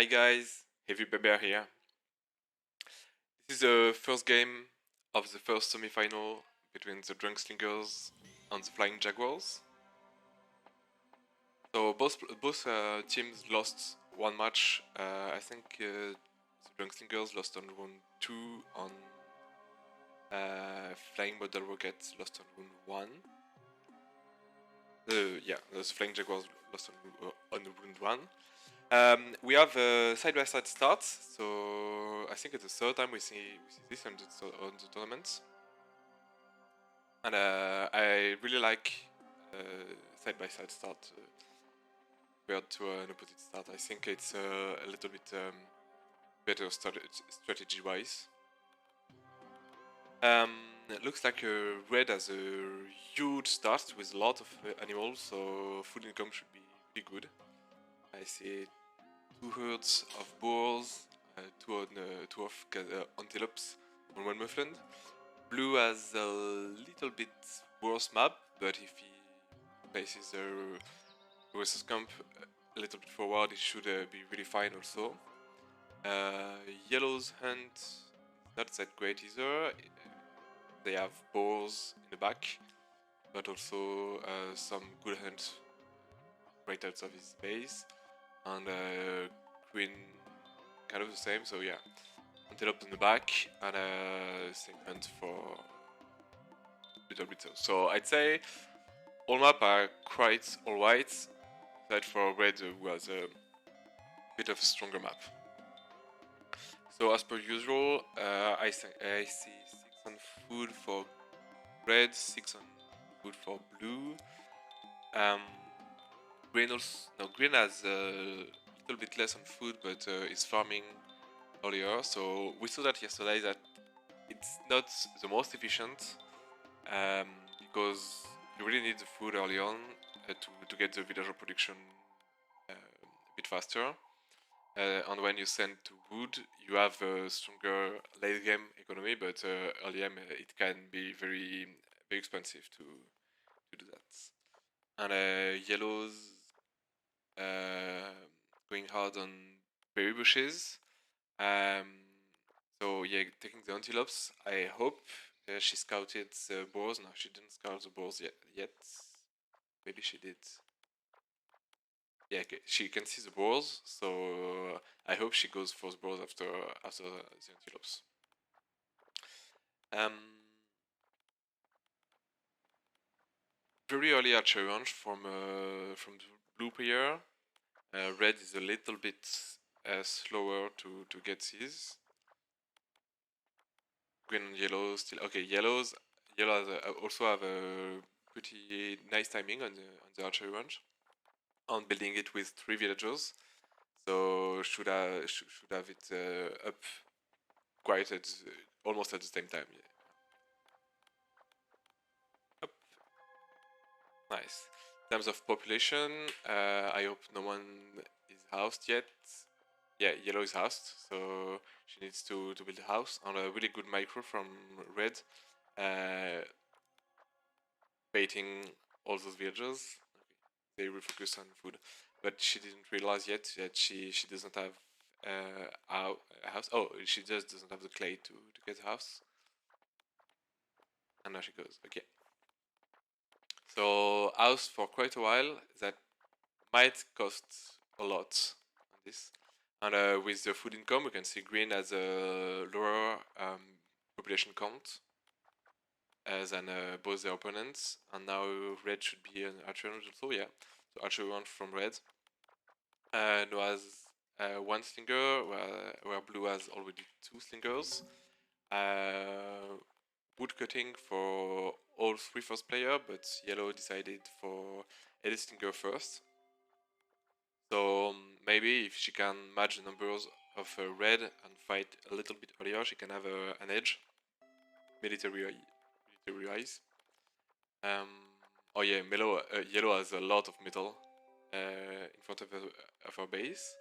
Hi guys, Heavy Bear here. This is the first game of the first semi-final between the Drunk Slingers and the Flying Jaguars. So both teams lost one match. I think the Drunk Slingers lost on round 2 on Flying Model Rocket lost on round 1. The Flying Jaguars lost on round 1. We have a side-by-side start, so I think it's the third time we see this on the tournament. And I really like side-by-side start compared to an opposite start. I think it's a little bit better strategy-wise. It looks like Red has a huge start with a lot of animals, so food income should be pretty good. I see 2 herds of boars, two of antelopes on one muffled. Blue has a little bit worse map, but if he places a resource camp a little bit forward, it should be really fine also. Yellow's hunt not that great either. They have boars in the back, but also some good hunt right out of his base. And green kind of the same, so yeah. Antelope in the back and same hunt for a little bit so I'd say all map are quite alright, except for red who has a bit of a stronger map. So as per usual, I see 6 on food for red, 6 on food for blue. Green has a little bit less on food, but is farming earlier. So we saw that yesterday that it's not the most efficient because you really need the food early on to get the villager production a bit faster. And when you send to wood, you have a stronger late game economy, but early game it can be very expensive to do that. And yellows going hard on berry bushes. So yeah, taking the antelopes. I hope she scouted the boars. No, she didn't scout the boars yet. Maybe she did. Yeah, okay. She can see the boars, so I hope she goes for the boars after the antelopes. Very early archery range from the blue player. Red is a little bit slower to get these. Green and yellow still okay. Yellow also have a pretty nice timing on the archery range. On building it with 3 villagers, so should have it up quite at almost at the same time. Yeah. Up. Nice. In terms of population, I hope no one is housed yet. Yeah, yellow is housed, so she needs to build a house on a really good micro from red, baiting all those villagers. They refocus on food, but she didn't realize yet that she doesn't have a house. Oh, she just doesn't have the clay to get a house. And now she goes. Okay. So house for quite a while. That might cost a lot on this. And with the food income, we can see green has a lower population count than both their opponents. And now red should be an archer also. Yeah. So archer one from red. No has 1 slinger, where blue has already 2 slingers. Wood cutting for all 3 first player, but yellow decided for edit slinger first. So maybe if she can match the numbers of red and fight a little bit earlier, she can have an edge. Military-wise. Oh yeah, yellow has a lot of metal in front of her base.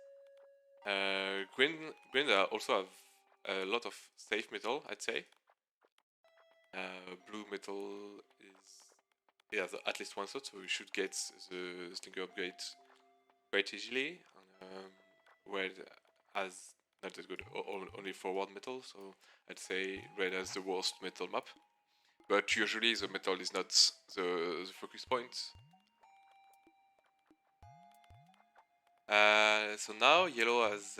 Green also have a lot of safe metal, I'd say. Blue metal has at least 1 slot, so you should get the slinger upgrade quite easily. Red has not that good, only forward metal. So I'd say red has the worst metal map. But usually the metal is not the focus point. So now yellow has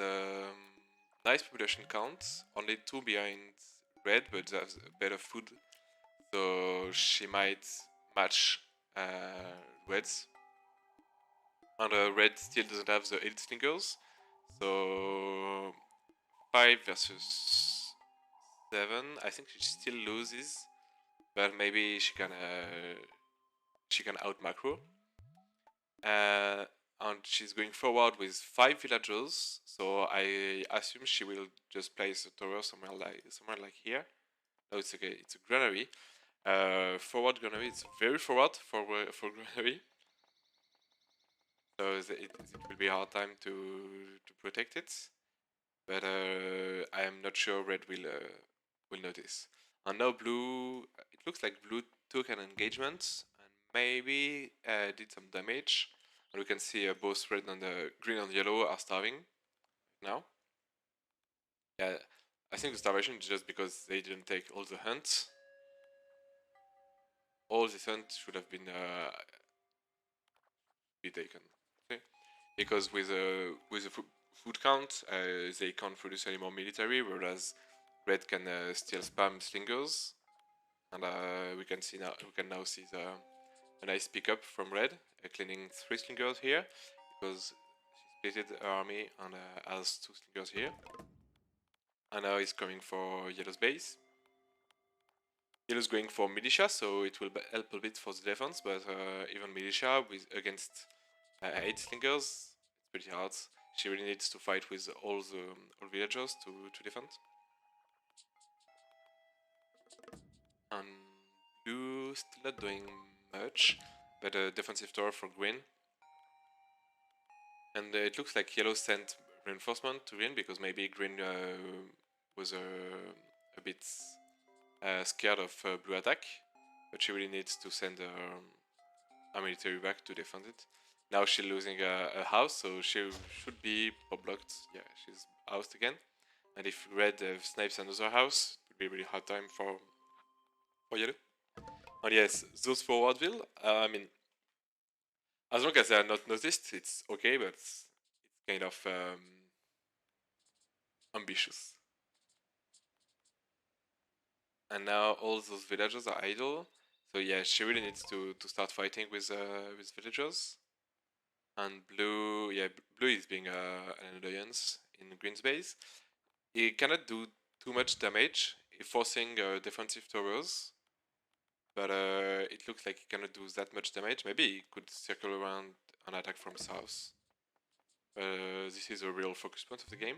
nice population count, only 2 behind red, but there's better food, so she might match red's. And red still doesn't have the 8 slingers, so 5 versus 7. I think she still loses, but maybe she can out macro. And she's going forward with 5 villagers, so I assume she will just place a tower somewhere like here. No, it's okay. It's a granary. Forward granary. It's very forward for granary, so it will be a hard time to protect it. But I am not sure red will notice. And now blue. It looks like blue took an engagement and maybe did some damage. And we can see both red and green and yellow are starving now. Yeah, I think the starvation is just because they didn't take all the hunts. All the hunts should have been be taken. Okay? Because with a food count, they can't produce any more military, whereas red can still spam slingers. And we can now see a nice pickup from red, cleaning 3 slingers here, because she splitted her army and has 2 slingers here. And now he's coming for yellow's base. Yellow's going for militia, so it will help a bit for the defense, but even militia against 8 slingers, it's pretty hard. She really needs to fight with all villagers to defend. And blue still not doing much, but a defensive tower for green. And it looks like yellow sent reinforcement to green because maybe green was a bit scared of blue attack, but she really needs to send a military back to defend it. Now she's losing a house, so she should be pop blocked. Yeah, she's ousted again. And if red snipes another house, it would be a really hard time for yellow. And yes, those forwardville, I mean, as long as they are not noticed, it's okay, but it's kind of ambitious. And now all those villagers are idle, so yeah, she really needs to start fighting with villagers. And blue, yeah, blue is being an annoyance in green's base. He cannot do too much damage, forcing defensive towers. But it looks like he cannot do that much damage. Maybe he could circle around and attack from south. This is a real focus point of the game.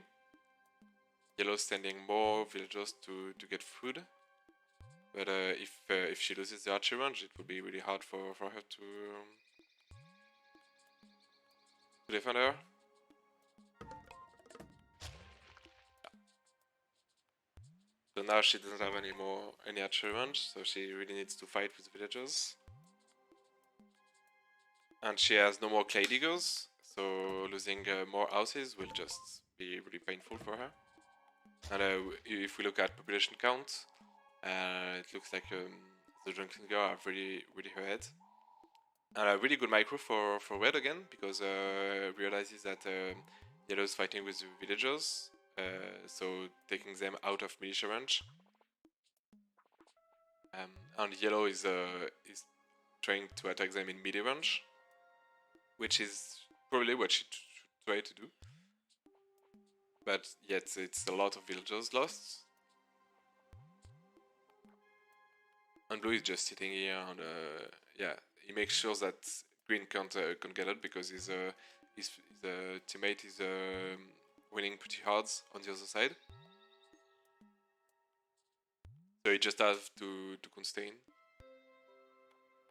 Yellow sending more villagers to get food. But if she loses the archer range, it would be really hard for her to defend her. So now she doesn't have any archer range, so she really needs to fight with villagers. And she has no more clay diggers, so losing more houses will just be really painful for her. And if we look at population count, it looks like the junction are really ahead. And a really good micro for red again, because realizes that yellow's fighting with the villagers, so taking them out of militia range. And yellow is trying to attack them in mid range, which is probably what she should try to do. But yet it's a lot of villagers lost. And blue is just sitting here and yeah, he makes sure that green can't get out because his teammate is winning pretty hard on the other side. So he just has to contain.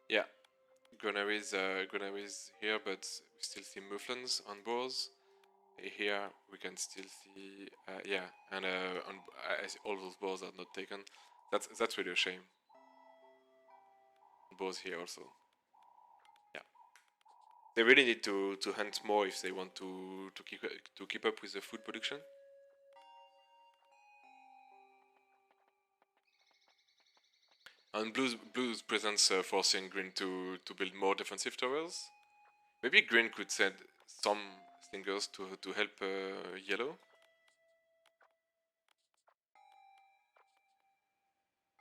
Yeah, granaries here, but we still see mufflins on boars. Here we can still see yeah, and all those boars are not taken. That's really a shame. Boars here also. Yeah. They really need to hunt more if they want to keep up with the food production. And blue's presence forcing green to build more defensive towers. Maybe green could send some slingers to help yellow.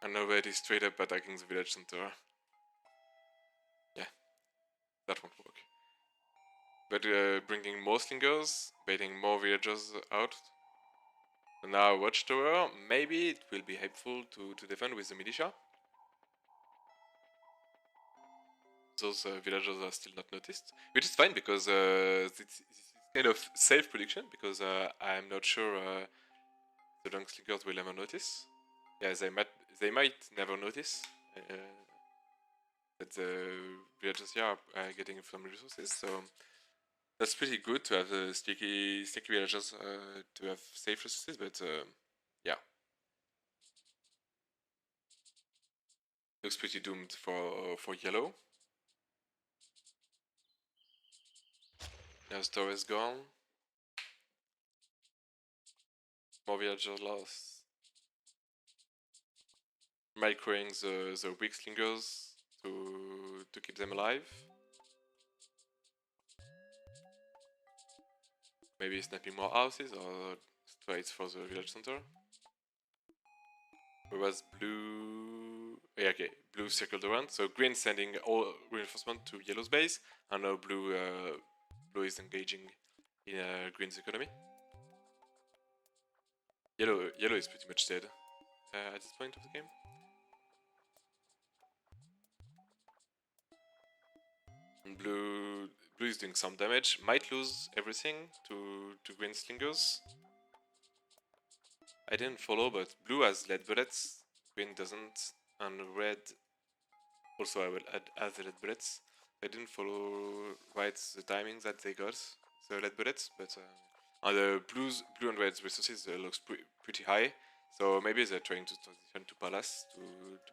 And already straight up attacking the village center. Yeah, that won't work. But bringing more slingers, baiting more villagers out. And now watchtower, maybe it will be helpful to defend with the militia. Those villagers are still not noticed, which is fine because this is kind of safe prediction because I'm not sure the long slingers will ever notice. Yeah, they might never notice that the villagers here are getting some resources. So that's pretty good to have the sticky villagers to have safe resources. But yeah, looks pretty doomed for yellow. Now store is gone. More villagers lost. Microing the weak slingers to keep them alive. Maybe snapping more houses or straight for the village center. Whereas blue... Yeah, okay, blue circled around. So green sending all reinforcement to yellow's base, and now blue is engaging in green's economy. Yellow is pretty much dead at this point of the game. And blue is doing some damage. Might lose everything to green slingers. I didn't follow, but blue has lead bullets, green doesn't, and red also I will add as the lead bullets. I didn't follow right the timing that they got the lead bullets, but the blue and red's resources looks pretty high, so maybe they're trying to transition to palace to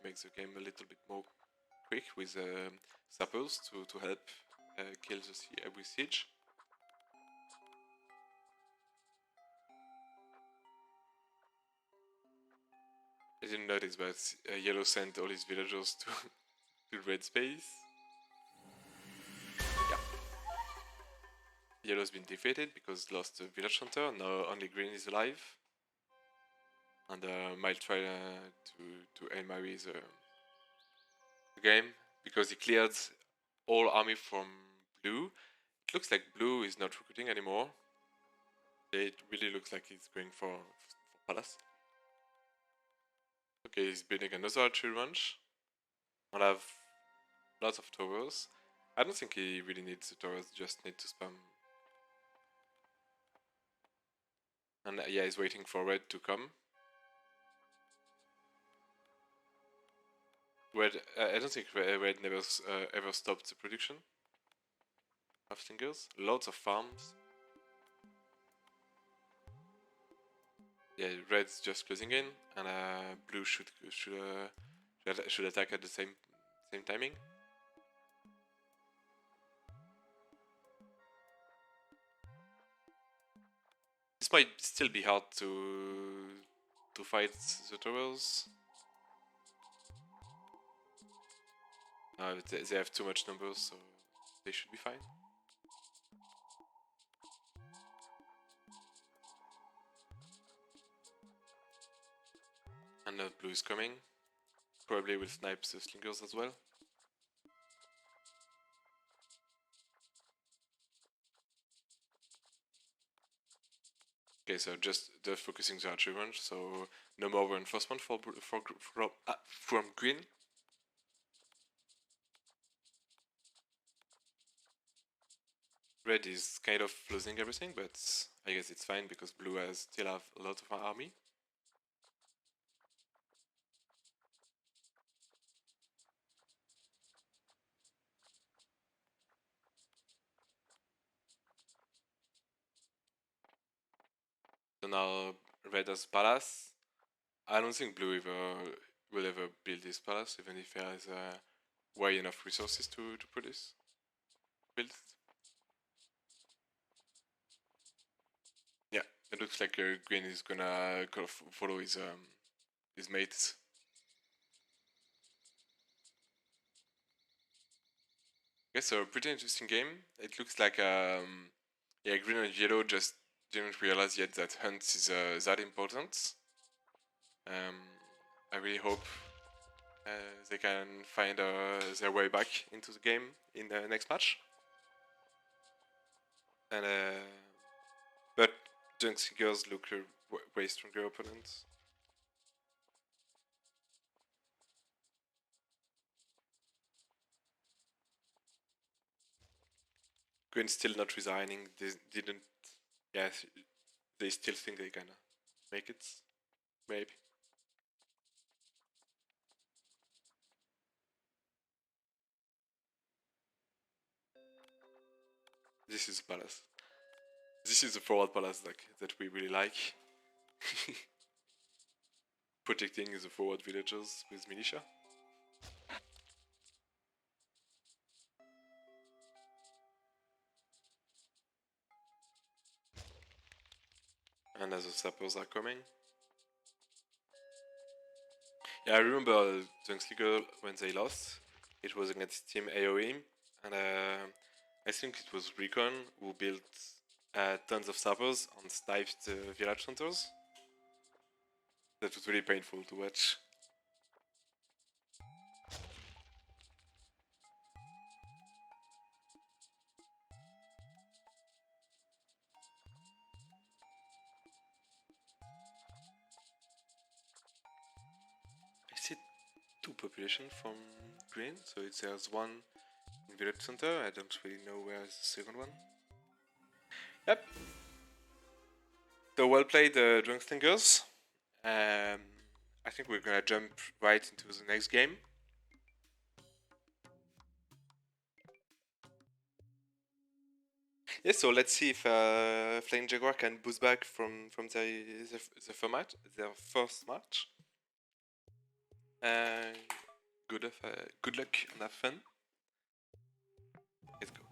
make the game a little bit more quick with sappers to help kill the with siege. I didn't notice, but yellow sent all his villagers to red space. Yeah. Yellow's been defeated because lost the village center. Now only green is alive. And might try to end my with the game because he cleared all army from blue. It looks like blue is not recruiting anymore. It really looks like he's going for palace. Okay, he's building another archery ranch. I'll have lots of towers. I don't think he really needs the towers, just need to spam. And yeah, he's waiting for red to come. Red, I don't think red never ever stopped the production of slingers. Lots of farms. Yeah, red's just closing in, and blue should attack at the same timing. This might still be hard to fight the towers. They have too much numbers, so they should be fine. And now blue is coming. Probably will snipe the slingers as well. Okay, so just focusing the archery range, so no more reinforcement from green. Red is kind of losing everything, but I guess it's fine because blue has still have a lot of army. So now red has palace. I don't think blue will ever build this palace, even if he has way enough resources to produce build. It looks like Green is gonna kind of follow his mates. Okay, so pretty interesting game. It looks like yeah, Green and Yellow just didn't realize yet that Hunt is that important. I really hope they can find their way back into the game in the next match. And but Slingers look way stronger opponents. Green still not resigning. They didn't. Yeah, they still think they can make it. Maybe. This is Palace. This is the forward Palace that we really like. Protecting the forward villagers with militia. And as the sappers are coming. Yeah, I remember Dunkslingers when they lost. It was against Team AOE, and I think it was Recon who built tons of sappers and sniped the village hunters. That was really painful to watch. I see two population from Green, so there's one in village center. I don't really know where is the second one. Yep. So well played, Drunkstingers. I think we're gonna jump right into the next game. Yeah, so let's see if Flying Jaguar can boost back from the format, their first match. Good luck and have fun. Let's go.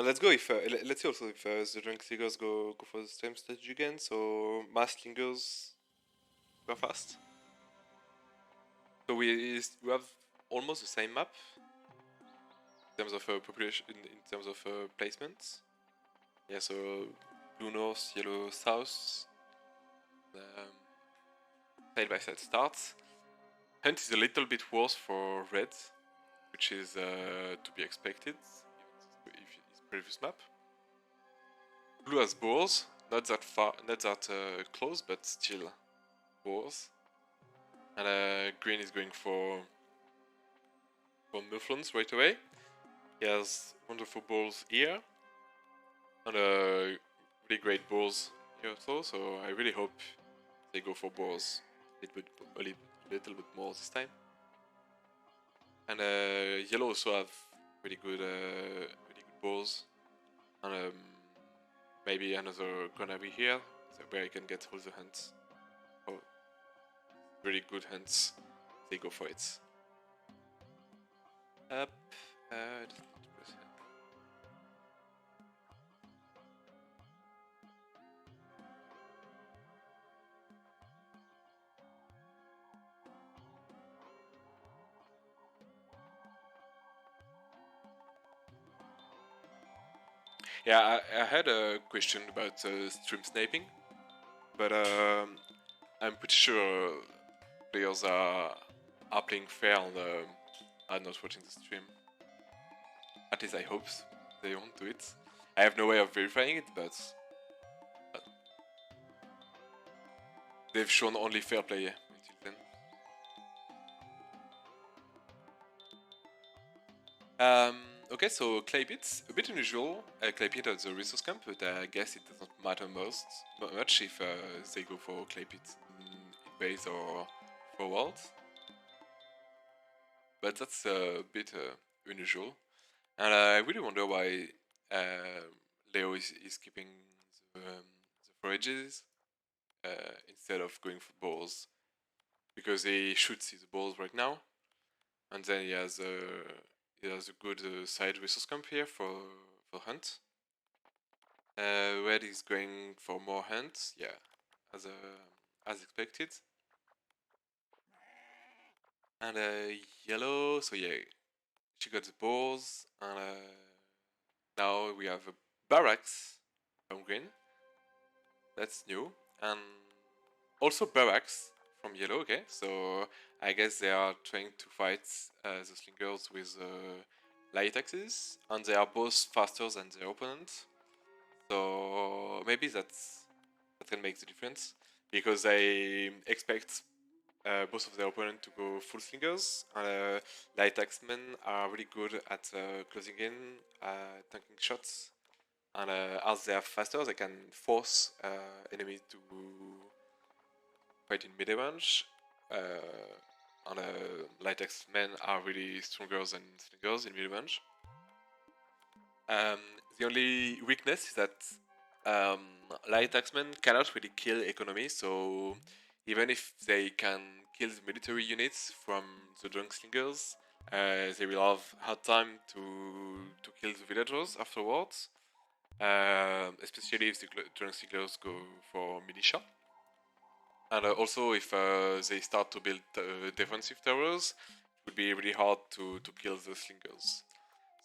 Let's go. If let's see also if the drunk slingers go for the same strategy again. So mass slingers go fast. So we have almost the same map in terms of population, in terms of placements. Yeah, so blue north, yellow south. Side by side starts. Hunt is a little bit worse for red, which is to be expected if his previous map. Blue has boars, not that far, not that close, but still boars. And green is going for mufflons right away. He has wonderful balls here, and really great balls here also. So I really hope they go for balls a little bit more this time. And yellow also have really good balls, and maybe another gonna be here where I can get all the hunts. Oh, really good hunts. They go for it. Up. Yeah, I had a question about stream sniping, but I'm pretty sure players are playing fair and are not watching the stream. At least I hope they won't do it. I have no way of verifying it, but they've shown only fair play until then. Okay, so clay pits, a bit unusual. Clay pit at the resource camp, but I guess it doesn't matter much if they go for clay pit in base or forward. But that's a bit unusual, and I really wonder why Leo is keeping the forages instead of going for balls, because he should see the balls right now, and then he has a good side resource camp here for hunt. Red is going for more hunts, yeah, as expected. And yellow, so yeah, she got the balls, and now we have a barracks from green. That's new, and also barracks from yellow. Okay, so I guess they are trying to fight the slingers with light axes, and they are both faster than their opponent. So maybe that can make the difference because I expect both of their opponent to go full slingers. Light axemen are really good at closing in, tanking shots, and as they are faster, they can force enemies to fight in mid range. And light axemen are really stronger than slingers in mid range. Um, the only weakness is that um, light axemen cannot really kill economy, so even if they can kill the military units from the drunk slingers, they will have hard time to kill the villagers afterwards, especially if the drunk slingers go for militia. And also if they start to build defensive towers, it would be really hard to kill the slingers.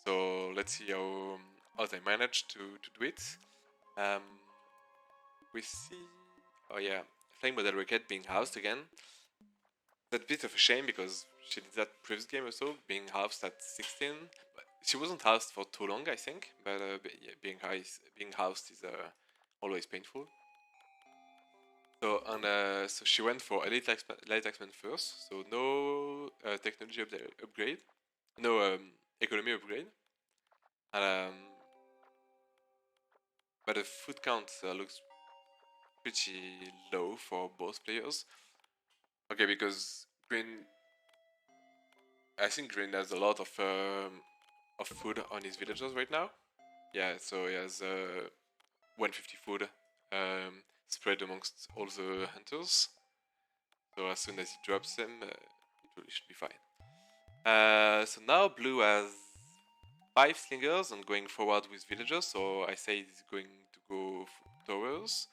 So let's see how they manage to do it. Um, we see, oh yeah, Flying Model Rocket being housed again. That's a bit of a shame because she did that previous game also, being housed at 16. But she wasn't housed for too long, I think. But yeah, being housed is always painful. So so she went for Elite Light Axeman first. So no technology upgrade, no economy upgrade. Um, but the food count looks pretty low for both players. Okay, because Green, I think Green has a lot of food on his villagers right now. Yeah, so he has 150 food spread amongst all the hunters. So as soon as he drops them, it should be fine. So now Blue has 5 slingers and going forward with villagers. So I say he's going to go towers.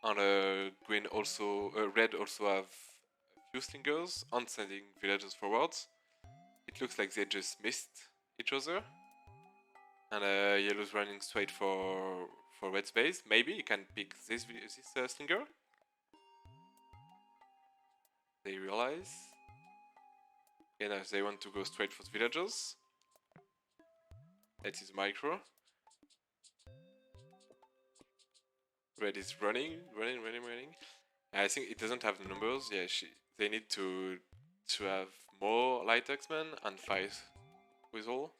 And Green also, Red also have a few slingers and sending villagers forwards. It looks like they just missed each other. And Yellow's running straight for Red's base. Maybe you can pick this slinger. They realize. Okay, now they want to go straight for the villagers. That is micro. Red is running. I think it doesn't have the numbers. Yeah, they need to have more light axemen and fight with all,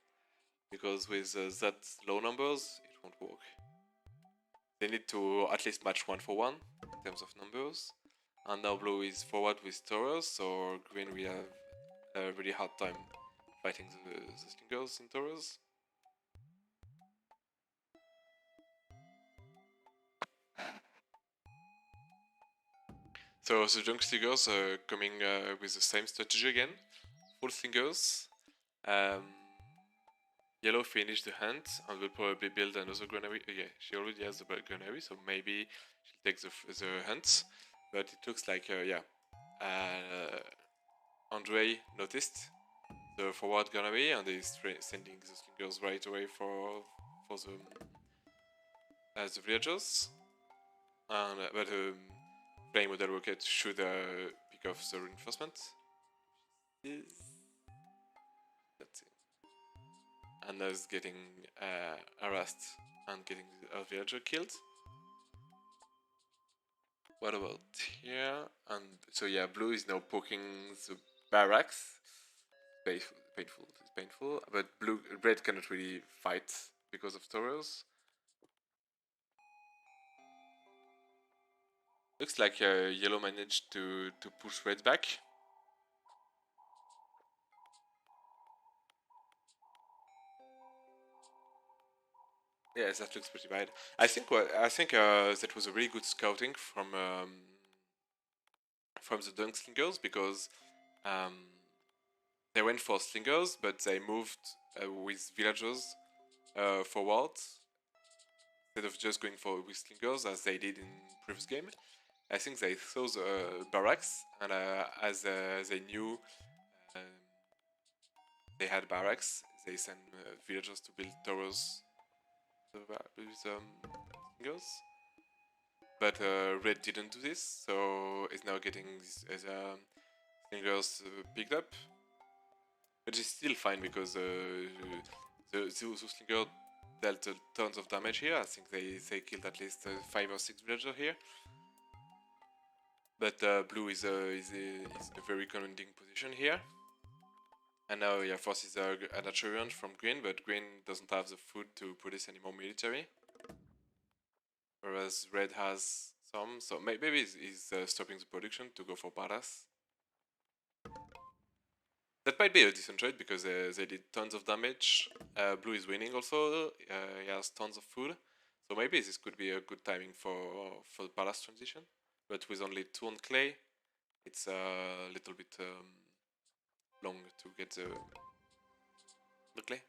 because with that low numbers it won't work. They need to at least match 1-for-1 in terms of numbers. And now Blue is forward with towers, so Green we have a really hard time fighting the slingers in towers. So the junk slingers coming with the same strategy again. Full slingers. Yellow finished the hunt and will probably build another granary. Yeah, she already has the granary, so maybe she'll take the hunt. But it looks like, yeah, Andre noticed the forward granary and is sending the slingers right away for the villagers. And but Flying Model Rocket should pick off the reinforcement. That's it. And is getting harassed and getting a villager killed. What about here? And so yeah, Blue is now poking the barracks. Painful. It's painful. But Red cannot really fight because of towers. Looks like Yellow managed to push Red back. Yes, that looks pretty bad. I think that was a really good scouting from the Dunk Slingers, because um, they went for slingers, but they moved with villagers forward. instead of just going for with slingers as they did in previous game. I think they saw the barracks, and as they knew they had barracks, they sent villagers to build towers with slingers. But Red didn't do this, so it's now getting these slingers picked up. But it's still fine because the slinger dealt tons of damage here. I think they killed at least 5 or 6 villagers here. But blue is a very commanding position here. And now he forces an archer from green, but green doesn't have the food to produce any more military. Whereas red has some, so maybe he's stopping the production to go for badass. That might be a decent trade because they did tons of damage. Blue is winning also, he has tons of food. So maybe this could be a good timing for the ballast transition. But with only 2 on clay, it's a little bit long to get the clay.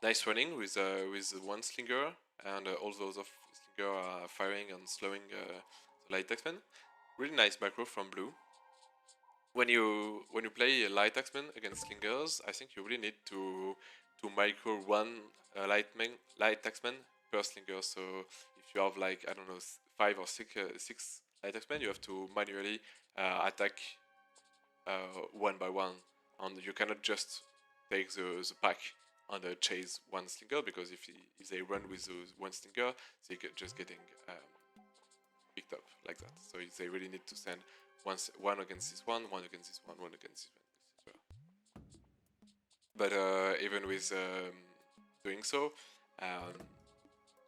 Nice running with 1 slinger, and all those of slinger are firing and slowing the light axeman. Really nice macro from blue. When you play a light axeman against slingers, I think you really need to micro 1 light axeman per slinger. So if you have like, I don't know, 5 or 6 light axemen, you have to manually attack 1 by 1, and you cannot just take the pack and chase 1 slinger, because if they run with those 1 slinger, they get just getting picked up like that. So they really need to send one against this one against this one against this one, etc. But even with doing so,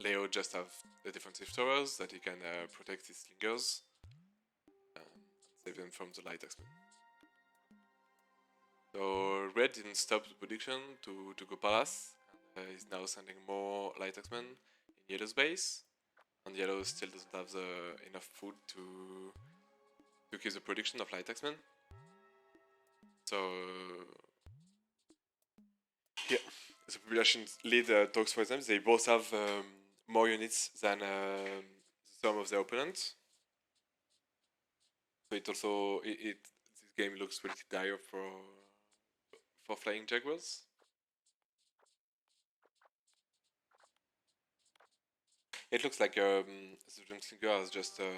Leo just have the defensive towers that he can protect his slingers, save them from the light axemen. So red didn't stop the production to go palace, and is now sending more light axemen in yellow's base, and yellow still doesn't have enough food to keep the production of light axemen. So yeah, the population lead talks for them. They both have more units than some of their opponents. So it also this game looks pretty dire for Flying Jaguars. It looks like the Slinger has just a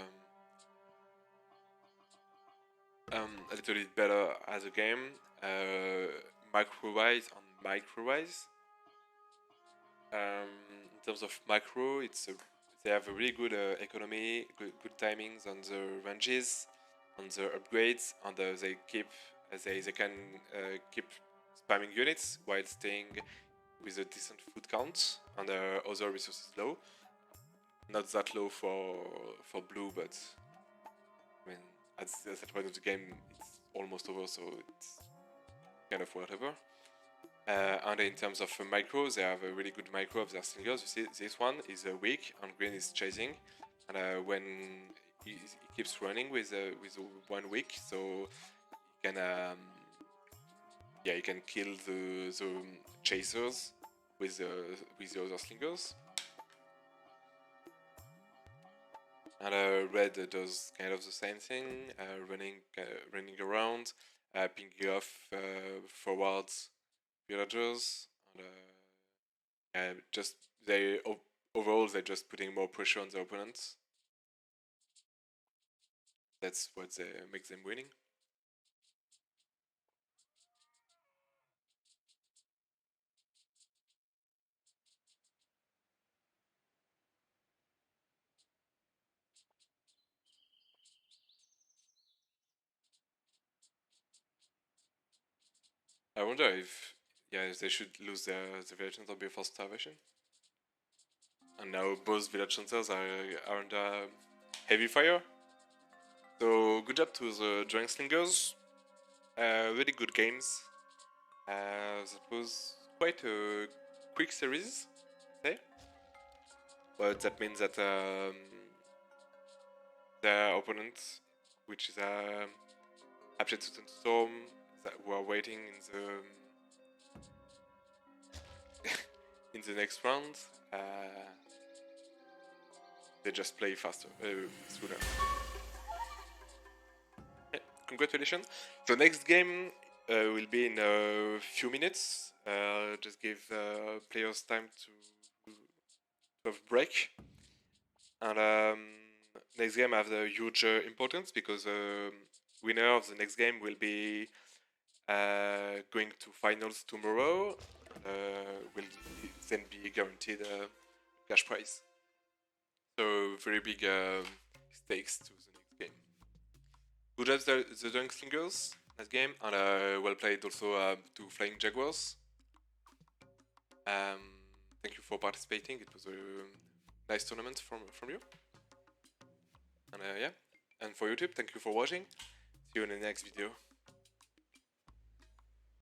little bit better as a game, macro-wise and micro-wise. In terms of macro, they have a really good economy, good timings on the ranges, on the upgrades, and they can keep spamming units while staying with a decent food count and other resources low. Not that low for blue, but I mean at that point of the game it's almost over, so it's kind of whatever. And in terms of micro, they have a really good micro of their slingers. You see, this one is weak, and green is chasing, and when he keeps running with 1 weak, so he can he can kill the chasers with the other slingers. And red does kind of the same thing, running around, picking off forwards villagers, and overall they're just putting more pressure on their opponents. That's what makes them winning. I wonder if they should lose the village hunter before starvation. And now both village hunters are under heavy fire. So good job to the Giant Slingers. Really good games. That was quite a quick series, I'd say. But that means that their opponent, which is Abject Storm, who are waiting in in the next round, they just play faster, sooner. Yeah, congratulations. The next game will be in a few minutes. Just give players time to have a break. And next game have the huge importance because winner of the next game will be going to finals tomorrow. Will then be guaranteed a cash prize. So very big stakes to the next game. Good job the Dunk Slingers last game, and well played also to Flying Jaguars. Thank you for participating. It was a nice tournament from you. And yeah, and for YouTube, thank you for watching. See you in the next video.